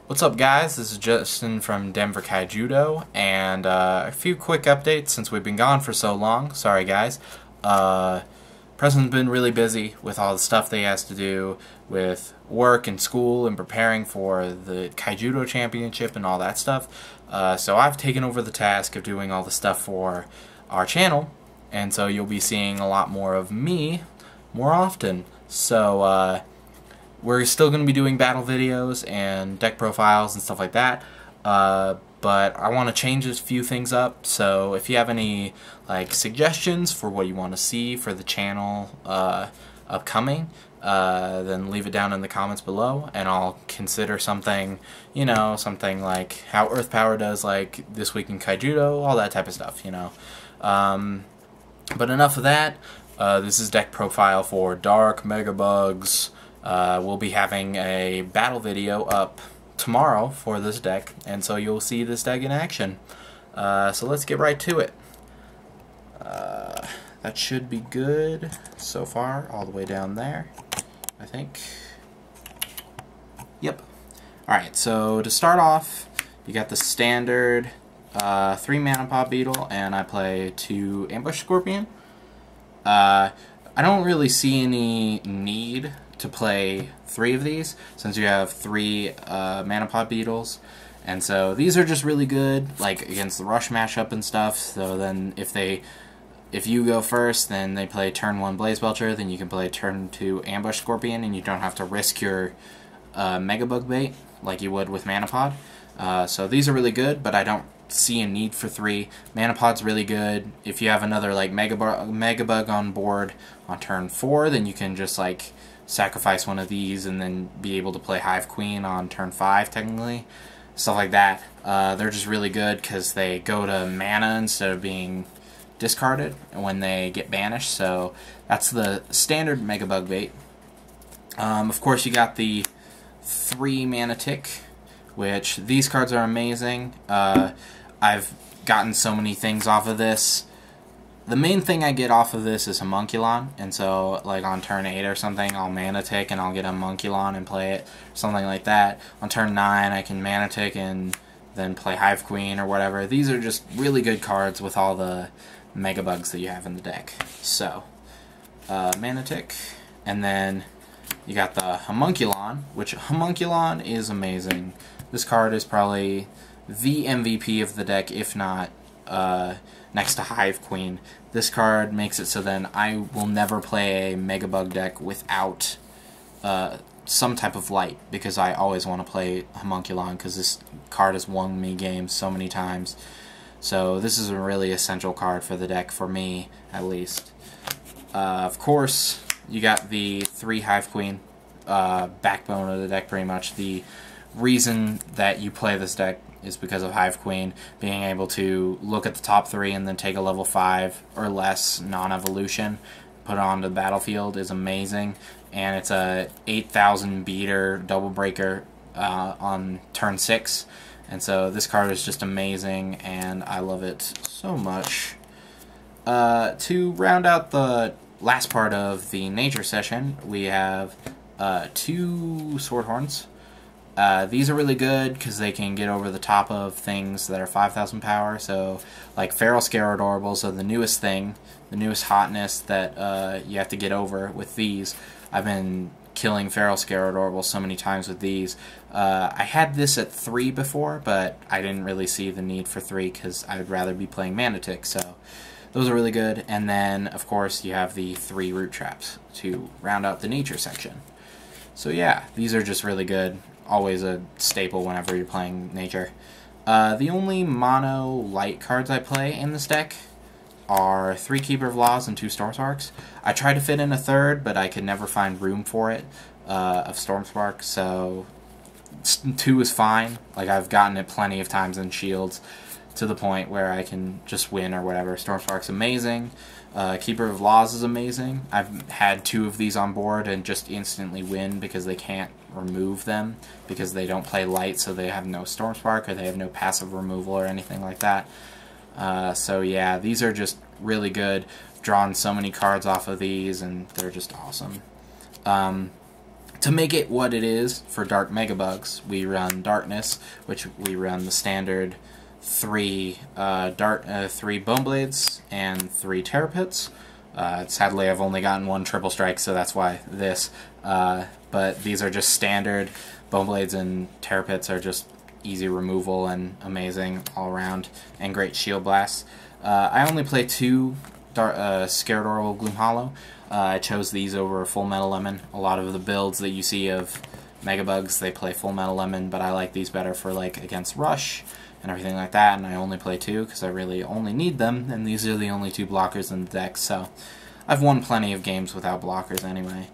What's up, guys? This is Justin from Denver Kaijudo, and a few quick updates since we've been gone for so long. Sorry, guys. Preston's been really busy with all the stuff that he has to do with work and school and preparing for the Kaijudo Championship and all that stuff. So I've taken over the task of doing all the stuff for our channel, and so you'll be seeing a lot more of me more often. So, we're still going to be doing battle videos and deck profiles and stuff like that, but I want to change a few things up, so if you have any suggestions for what you want to see for the channel upcoming, then leave it down in the comments below, and I'll consider something, something like how Earth Power does This Week in Kaijudo, all that type of stuff, But enough of that. This is deck profile for Dark Megabugs. We'll be having a battle video up tomorrow for this deck, and so you'll see this deck in action. So let's get right to it. That should be good so far, all the way down there, I think. Yep. Alright, so to start off, you got the standard 3 mana Pop Beetle, and I play 2 Ambush Scorpion. I don't really see any need to play 3 of these, since you have 3 mana Pop Beetles, and so these are just really good against the rush mashup and stuff. So then if you go first, then they play turn 1 Blaze Belcher, then you can play turn 2 Ambush Scorpion, and you don't have to risk your Megabug bait like you would with Mana Pod. So these are really good, but I don't see a need for 3. Mana Pod's really good. If you have another Megabug on board on turn 4, then you can just sacrifice one of these and then be able to play Hive Queen on turn 5, technically. Stuff like that. They're just really good because they go to mana instead of being discarded when they get banished. So that's the standard Megabug bait. Of course, you got the 3 mana Tick, which these cards are amazing. I've gotten so many things off of this. The main thing I get off of this is Homunculon, and so on turn 8 or something, I'll Mana Tick and I'll get a Homunculon and play it, something like that. On turn 9, I can Mana Tick and then play Hive Queen or whatever. These are just really good cards with all the Megabugs that you have in the deck. So, Mana Tick, and then you got the Homunculon, which Homunculon is amazing. This card is probably the MVP of the deck, if not next to Hive Queen. This card makes it so then I will never play a Megabug deck without some type of light, because I always want to play Homunculon, because this card has won me games so many times. So this is a really essential card for the deck, for me at least. Of course, you got the 3 Hive Queen, backbone of the deck pretty much. The reason that you play this deck is because of Hive Queen. Being able to look at the top 3 and then take a level 5 or less non-evolution, put it on the battlefield is amazing, and it's a 8,000 beater double breaker on turn 6, and so this card is just amazing and I love it so much. To round out the last part of the nature session, we have 2 Swordhorns. These are really good because they can get over the top of things that are 5,000 power, so Feral Scarodorable, so the newest thing, the newest hotness that you have to get over with these. I've been killing Feral Scarodorable so many times with these. I had this at 3 before, but I didn't really see the need for 3 because I'd rather be playing Mana Tick, so those are really good. And then, of course, you have the 3 Root Traps to round out the nature section. So yeah, these are just really good. Always a staple whenever you're playing nature. The only mono light cards I play in this deck are 3 Keeper of Laws and 2 Stormsparks. I tried to fit in a 3rd, but I could never find room for it, of Stormspark, so 2 is fine. I've gotten it plenty of times in Shields, to the point where I can just win or whatever. Stormspark's amazing. Keeper of Laws is amazing. I've had 2 of these on board and just instantly win because they can't remove them, because they don't play light, so they have no Stormspark or they have no passive removal or anything like that. So yeah, these are just really good. Drawn so many cards off of these, and they're just awesome. To make it what it is for Dark Megabugs, we run Darkness, which we run the standard 3 Bone Blades and 3 Terror Pits. Sadly, I've only gotten 1 Triple Strike, so that's why this. But these are just standard. Bone Blades and Terror Pits are just easy removal and amazing all around, and great shield blasts. I only play 2 Scared Orbital Gloom Hollow. I chose these over Full Metal Lemon. A lot of the builds that you see of Megabugs, they play Full Metal Lemon, but I like these better for like against Rush and everything like that, and I only play 2 because I really only need them, and these are the only 2 blockers in the deck, so I've won plenty of games without blockers anyway.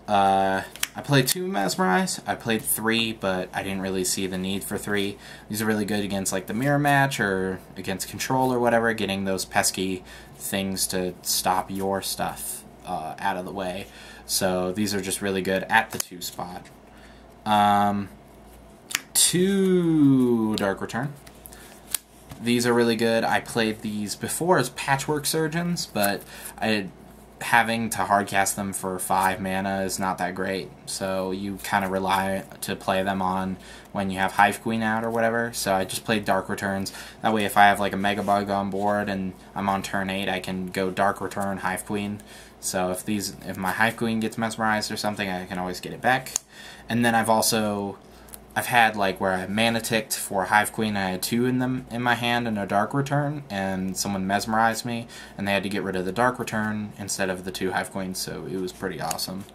I played 2 Mesmerize. I played 3, but I didn't really see the need for 3. These are really good against like the mirror match or against control or whatever, getting those pesky things to stop your stuff out of the way. So these are just really good at the 2 spot. 2 Dark Return. These are really good. I played these before as Patchwork Surgeons, but having to hardcast them for 5 mana is not that great. So you kind of rely to play them on when you have Hive Queen out or whatever. So I just played Dark Returns. That way if I have like a Megabug on board and I'm on turn 8, I can go Dark Return, Hive Queen. So if my Hive Queen gets mesmerized or something, I can always get it back. And then I've had like where I mana ticked for Hive Queen, I had 2 in my hand and a Dark Return, and someone mesmerized me, and they had to get rid of the Dark Return instead of the 2 Hive Queens, so it was pretty awesome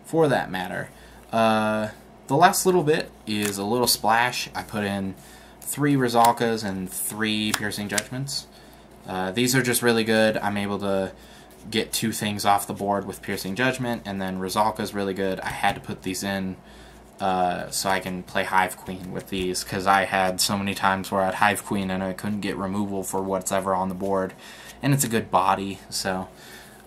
for that matter. The last little bit is a little splash. I put in 3 Rizalkas and 3 Piercing Judgments. These are just really good. I'm able to get 2 things off the board with Piercing Judgment, and then Rizalka's really good. I had to put these in so I can play Hive Queen with these, because I had so many times where I had Hive Queen and I couldn't get removal for what's ever on the board, and it's a good body, so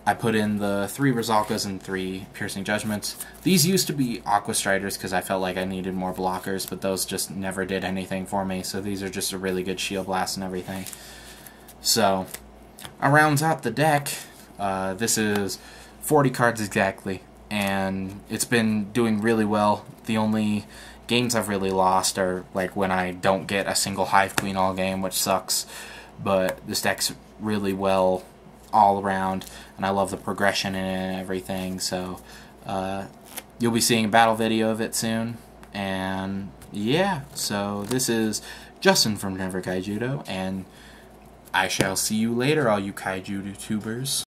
I put in the 3 Rizalkas and 3 Piercing Judgments. These used to be Aqua Striders because I felt like I needed more blockers, but those just never did anything for me, so these are just a really good shield blast and everything. So, I rounds out the deck. This is 40 cards exactly, and it's been doing really well. The only games I've really lost are like when I don't get a single Hive Queen all game, which sucks, but this deck's really well all around, and I love the progression in it and everything, so you'll be seeing a battle video of it soon, and yeah, so this is Justin from Never Kaijudo, and I shall see you later, all you Kaiju YouTubers.